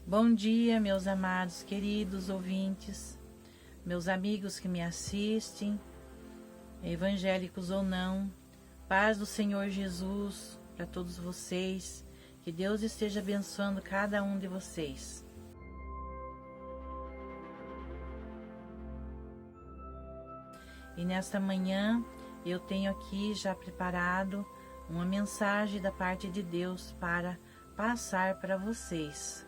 Bom dia, meus amados, queridos ouvintes, meus amigos que me assistem, evangélicos ou não. Paz do Senhor Jesus para todos vocês. Que Deus esteja abençoando cada um de vocês. E nesta manhã eu tenho aqui já preparado uma mensagem da parte de Deus para passar para vocês.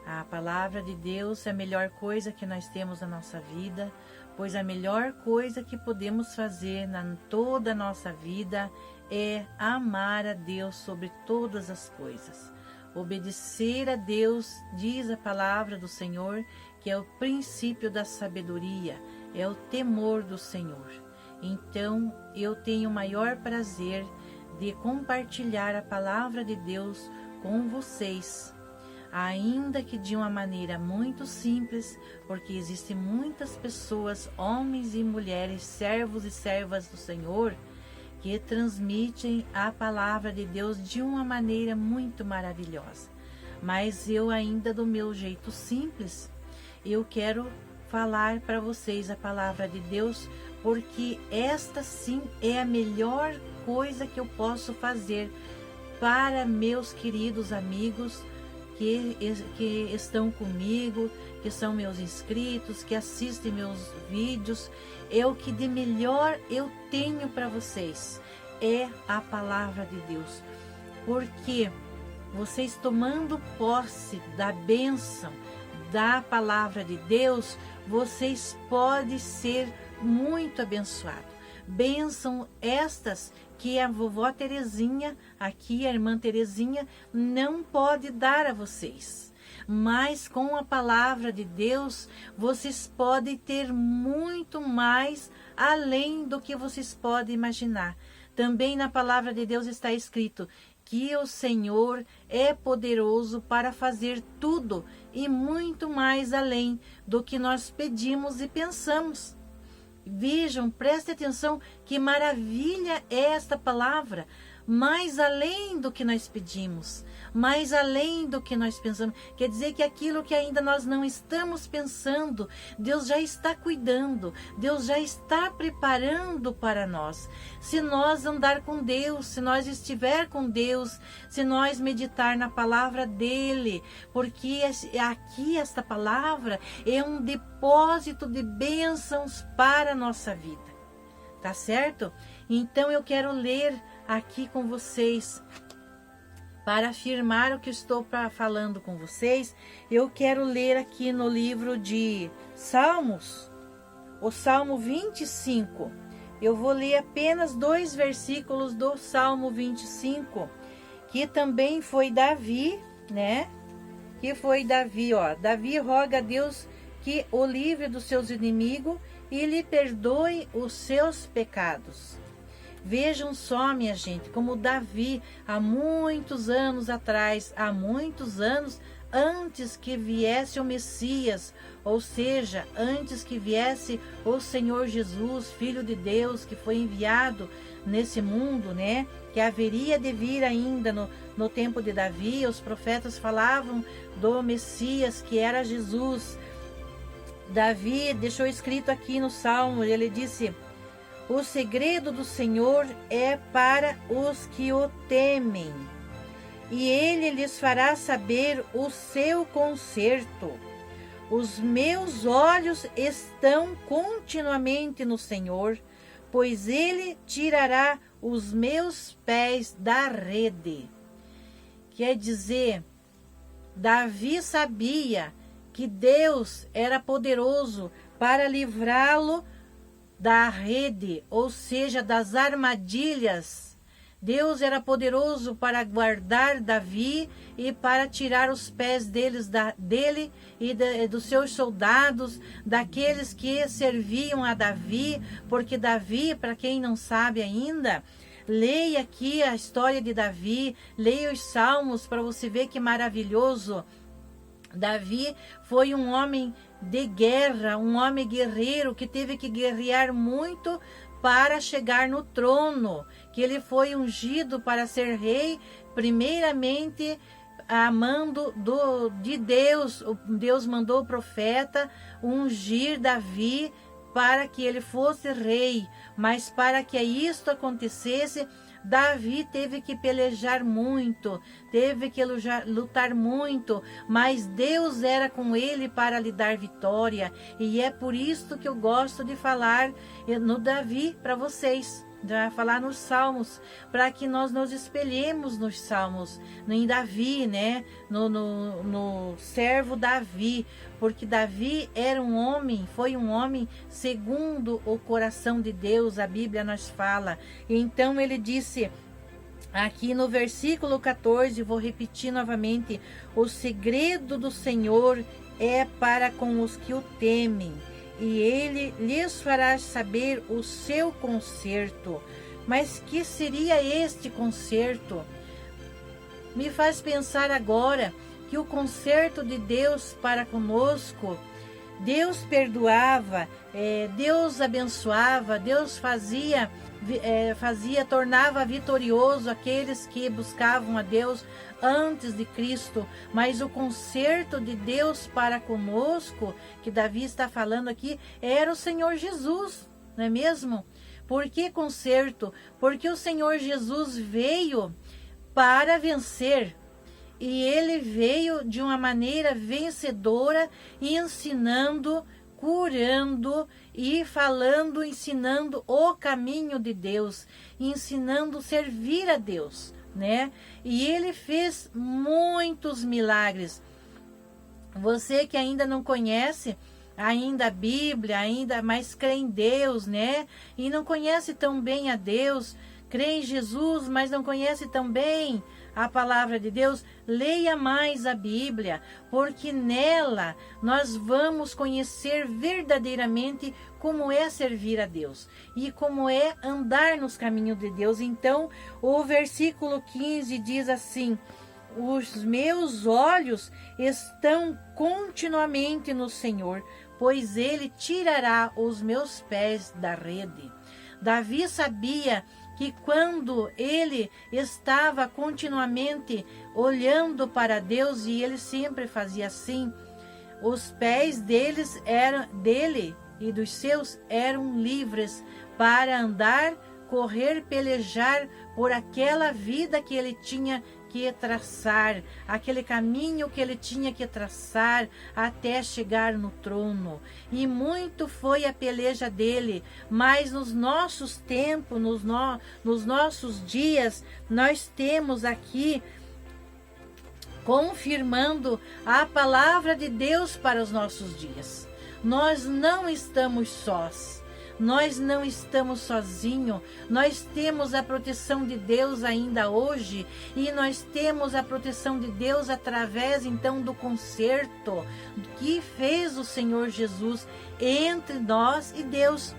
A palavra de Deus é a melhor coisa que nós temos na nossa vida, pois a melhor coisa que podemos fazer na toda a nossa vida é amar a Deus sobre todas as coisas. Obedecer a Deus, diz a palavra do Senhor, que é o princípio da sabedoria, é o temor do Senhor. Então, eu tenho o maior prazer de compartilhar a palavra de Deus com vocês, ainda que de uma maneira muito simples, porque existem muitas pessoas, homens e mulheres, servos e servas do Senhor, que transmitem a palavra de Deus de uma maneira muito maravilhosa. Mas eu ainda, do meu jeito simples, eu quero falar para vocês a palavra de Deus, porque esta sim é a melhor coisa que eu posso fazer para meus queridos amigos que estão comigo, que são meus inscritos, que assistem meus vídeos. É o que de melhor eu tenho para vocês, é a palavra de Deus. Porque vocês tomando posse da bênção da palavra de Deus, vocês podem ser muito abençoados. Bênção estas que a vovó Terezinha, aqui a irmã Terezinha, não pode dar a vocês. Mas com a palavra de Deus, vocês podem ter muito mais além do que vocês podem imaginar. Também na palavra de Deus está escrito que o Senhor é poderoso para fazer tudo e muito mais além do que nós pedimos e pensamos. Vejam, preste atenção, que maravilha é esta palavra, mais além do que nós pedimos, mais além do que nós pensamos. Quer dizer que aquilo que ainda nós não estamos pensando, Deus já está cuidando, Deus já está preparando para nós. Se nós andar com Deus, se nós estiver com Deus, se nós meditar na palavra dele, porque aqui esta palavra é um depósito de bênçãos para a nossa vida. Tá certo? Então eu quero ler aqui com vocês, para afirmar o que estou falando com vocês. Eu quero ler aqui no livro de Salmos, o Salmo 25. Eu vou ler apenas 2 versículos do Salmo 25, que também foi Davi, né? Que foi Davi, ó. Davi roga a Deus que o livre dos seus inimigos e lhe perdoe os seus pecados. Vejam só, minha gente, como Davi, há muitos anos atrás, há muitos anos antes que viesse o Messias, ou seja, antes que viesse o Senhor Jesus, Filho de Deus, que foi enviado nesse mundo, né? Que haveria de vir ainda no tempo de Davi. Os profetas falavam do Messias, que era Jesus. Davi deixou escrito aqui no Salmo, ele disse: o segredo do Senhor é para os que o temem, e ele lhes fará saber o seu conserto. Os meus olhos estão continuamente no Senhor, pois ele tirará os meus pés da rede. Quer dizer, Davi sabia que Deus era poderoso para livrá-lo da rede, ou seja, das armadilhas. Deus era poderoso para guardar Davi e para tirar os pés dele e dos seus soldados, daqueles que serviam a Davi, porque Davi, para quem não sabe ainda, leia aqui a história de Davi, leia os Salmos para você ver que maravilhoso. Davi foi um homem de guerra, um homem guerreiro que teve que guerrear muito para chegar no trono, que ele foi ungido para ser rei, primeiramente a mando de Deus. Deus mandou o profeta ungir Davi para que ele fosse rei, mas para que isto acontecesse, Davi teve que pelejar muito, teve que lutar muito, mas Deus era com ele para lhe dar vitória, e é por isso que eu gosto de falar no Davi para vocês, de falar nos Salmos, para que nós nos espelhemos nos Salmos, em Davi, né? No servo Davi, porque Davi era um homem, foi um homem segundo o coração de Deus, a Bíblia nos fala. Então ele disse aqui no versículo 14, vou repetir novamente: o segredo do Senhor é para com os que o temem, e ele lhes fará saber o seu conserto. Mas que seria este conserto? Me faz pensar agora que o conserto de Deus para conosco, Deus perdoava, Deus abençoava, Deus tornava vitorioso aqueles que buscavam a Deus antes de Cristo, mas o conserto de Deus para conosco, que Davi está falando aqui, era o Senhor Jesus, não é mesmo? Por que conserto? Porque o Senhor Jesus veio para vencer, e ele veio de uma maneira vencedora, ensinando, curando e falando, ensinando o caminho de Deus, ensinando a servir a Deus, né? E ele fez muitos milagres. Você que ainda não conhece ainda a Bíblia, ainda mais crê em Deus, né? E não conhece tão bem a Deus, crê em Jesus, mas não conhece tão bem a palavra de Deus, leia mais a Bíblia, porque nela nós vamos conhecer verdadeiramente como é servir a Deus e como é andar nos caminhos de Deus. Então, o versículo 15 diz assim: os meus olhos estão continuamente no Senhor, pois ele tirará os meus pés da rede. Davi sabia que quando ele estava continuamente olhando para Deus, e ele sempre fazia assim, os pés dele e dos seus eram livres para andar, correr, pelejar por aquela vida que ele tinha que traçar, aquele caminho que ele tinha que traçar até chegar no trono. E muito foi a peleja dele, mas nos nossos tempos, nos nossos dias, nós temos aqui confirmando a palavra de Deus para os nossos dias. Nós não estamos sós. Nós não estamos sozinhos, nós temos a proteção de Deus ainda hoje, e nós temos a proteção de Deus através então do conserto que fez o Senhor Jesus entre nós e Deus.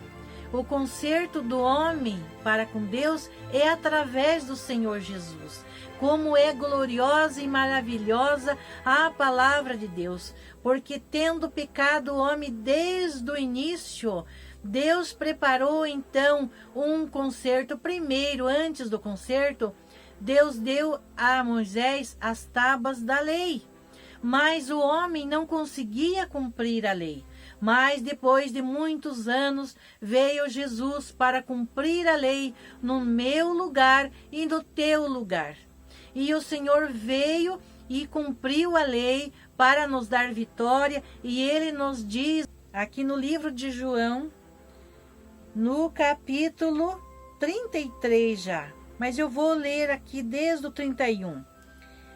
O conserto do homem para com Deus é através do Senhor Jesus. Como é gloriosa e maravilhosa a palavra de Deus, porque tendo pecado o homem desde o início, Deus preparou então um conserto. Primeiro, antes do conserto, Deus deu a Moisés as tábuas da lei, mas o homem não conseguia cumprir a lei. Mas depois de muitos anos veio Jesus para cumprir a lei no meu lugar e no teu lugar. E o Senhor veio e cumpriu a lei para nos dar vitória, e ele nos diz aqui no livro de João, no capítulo 33 já, mas eu vou ler aqui desde o 31.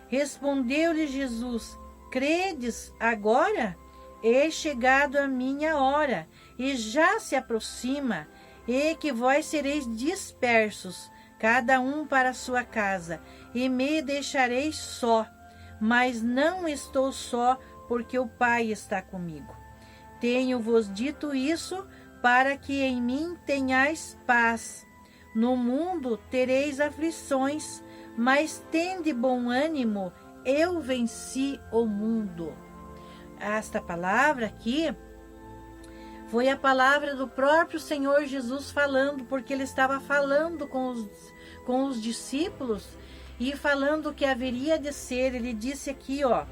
Respondeu-lhe Jesus: credes agora? É chegado a minha hora, e já se aproxima, e que vós sereis dispersos, cada um para a sua casa, e me deixareis só. Mas não estou só, porque o Pai está comigo. Tenho-vos dito isso para que em mim tenhais paz. No mundo tereis aflições, mas tende bom ânimo, eu venci o mundo. Esta palavra aqui foi a palavra do próprio Senhor Jesus falando, porque ele estava falando com os discípulos, e falando que haveria de ser, ele disse aqui, ó: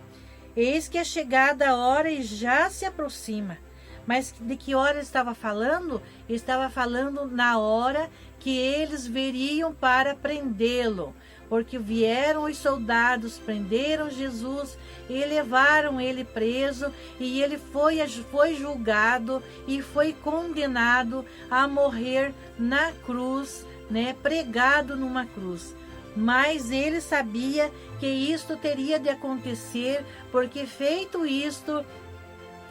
eis que é chegada a hora e já se aproxima. Mas de que hora ele estava falando? Ele estava falando na hora que eles veriam para prendê-lo. Porque vieram os soldados, prenderam Jesus e levaram ele preso. E ele foi julgado e foi condenado a morrer na cruz, né, pregado numa cruz. Mas ele sabia que isto teria de acontecer, porque feito isto,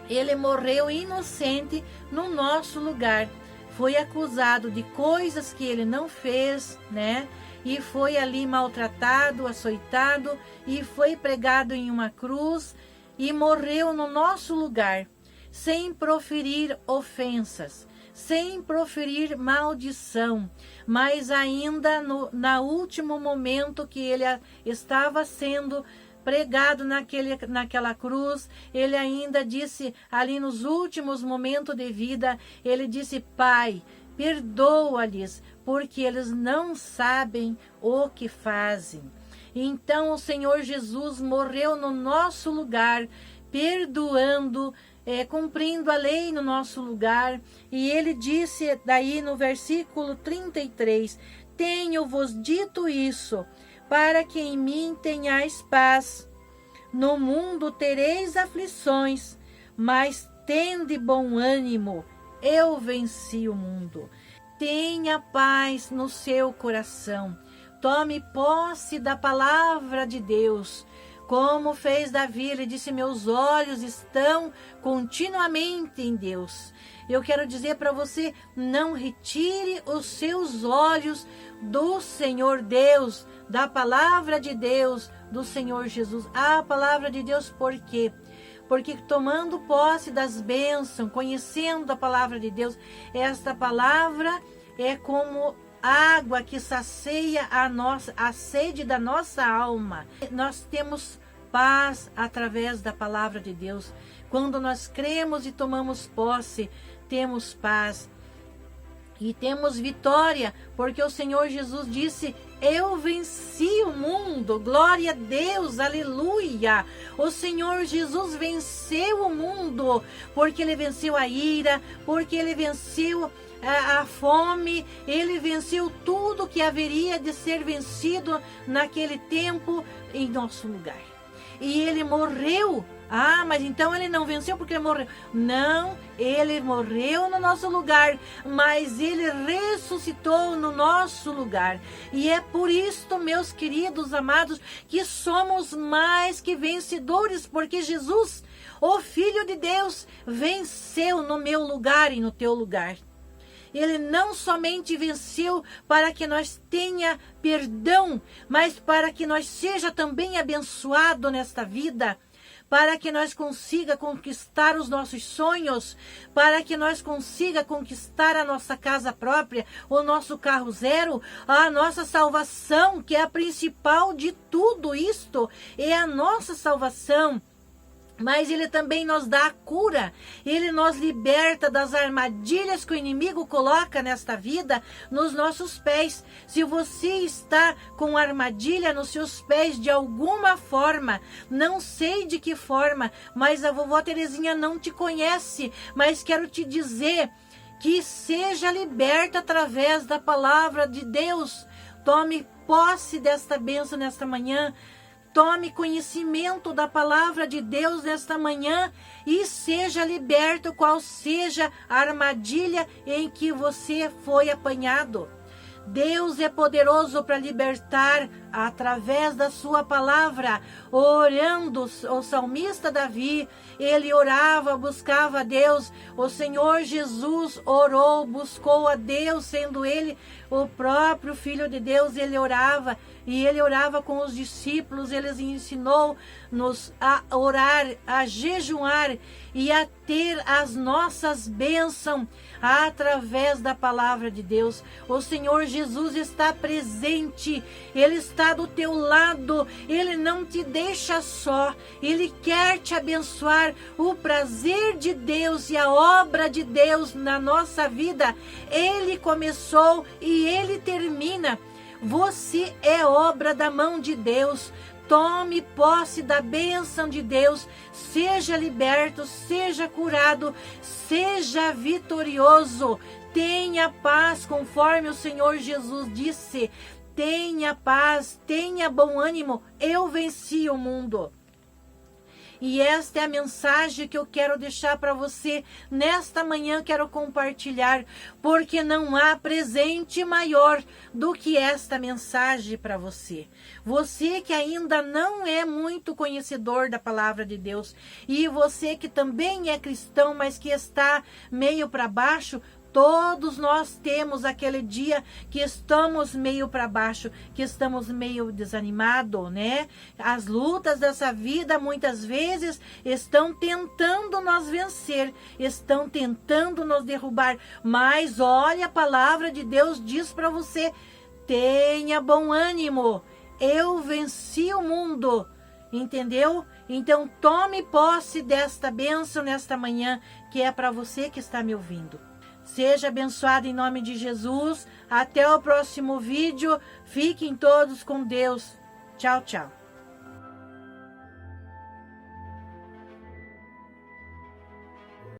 ele morreu inocente no nosso lugar. Foi acusado de coisas que ele não fez, né? E foi ali maltratado, açoitado, e foi pregado em uma cruz e morreu no nosso lugar, sem proferir ofensas, sem proferir maldição, mas ainda no último momento que ele estava sendo pregado naquela cruz, ele ainda disse, ali nos últimos momentos de vida, ele disse: Pai, perdoa-lhes, porque eles não sabem o que fazem. Então o Senhor Jesus morreu no nosso lugar, perdoando, cumprindo a lei no nosso lugar. E ele disse daí no versículo 33, tenho-vos dito isso, para que em mim tenhais paz. No mundo tereis aflições, mas tende bom ânimo, eu venci o mundo. Tenha paz no seu coração. Tome posse da palavra de Deus. Como fez Davi, ele disse: meus olhos estão continuamente em Deus. Eu quero dizer para você, não retire os seus olhos do Senhor Deus, da palavra de Deus, do Senhor Jesus. A palavra de Deus, por quê? Porque tomando posse das bênçãos, conhecendo a palavra de Deus, esta palavra é como água que sacia a sede da nossa alma. Nós temos paz através da palavra de Deus. Quando nós cremos e tomamos posse, temos paz e temos vitória, porque o Senhor Jesus disse: eu venci o mundo. Glória a Deus, aleluia. O Senhor Jesus venceu o mundo, porque ele venceu a ira, porque ele venceu a fome, ele venceu tudo que haveria de ser vencido naquele tempo em nosso lugar. E ele morreu. Ah, mas então ele não venceu porque ele morreu. Não, ele morreu no nosso lugar, mas ele ressuscitou no nosso lugar. E é por isto, meus queridos amados, que somos mais que vencedores, porque Jesus, o Filho de Deus, venceu no meu lugar e no teu lugar. Ele não somente venceu para que nós tenha perdão, mas para que nós seja também abençoado nesta vida, para que nós consiga conquistar os nossos sonhos, para que nós consiga conquistar a nossa casa própria, o nosso carro zero, a nossa salvação, que é a principal de tudo isto, é a nossa salvação. Mas ele também nos dá a cura, ele nos liberta das armadilhas que o inimigo coloca nesta vida, nos nossos pés. Se você está com armadilha nos seus pés de alguma forma, não sei de que forma, mas a vovó Terezinha não te conhece, mas quero te dizer que seja liberta através da palavra de Deus. Tome posse desta bênção nesta manhã. Tome conhecimento da palavra de Deus nesta manhã e seja liberto, qual seja a armadilha em que você foi apanhado. Deus é poderoso para libertar através da sua palavra. Orando, o salmista Davi, ele orava, buscava a Deus. O Senhor Jesus orou, buscou a Deus, sendo ele o próprio Filho de Deus. Ele orava, e ele orava com os discípulos. Ele ensinou-nos a orar, a jejuar e a ter as nossas bênçãos através da palavra de Deus. O Senhor Jesus está presente, ele está do teu lado, ele não te deixa só, ele quer te abençoar. O prazer de Deus e a obra de Deus na nossa vida, ele começou e ele termina. Você é obra da mão de Deus. Tome posse da bênção de Deus. Seja liberto, seja curado, seja vitorioso. Tenha paz, conforme o Senhor Jesus disse. Tenha paz, tenha bom ânimo. Eu venci o mundo. E esta é a mensagem que eu quero deixar para você nesta manhã, quero compartilhar, porque não há presente maior do que esta mensagem para você. Você que ainda não é muito conhecedor da palavra de Deus, e você que também é cristão, mas que está meio para baixo, todos nós temos aquele dia que estamos meio para baixo, que estamos meio desanimados, né? As lutas dessa vida muitas vezes estão tentando nos vencer, estão tentando nos derrubar. Mas olha, a palavra de Deus diz para você: tenha bom ânimo, eu venci o mundo. Entendeu? Então tome posse desta bênção nesta manhã, que é para você que está me ouvindo. Seja abençoado em nome de Jesus. Até o próximo vídeo. Fiquem todos com Deus. Tchau, tchau.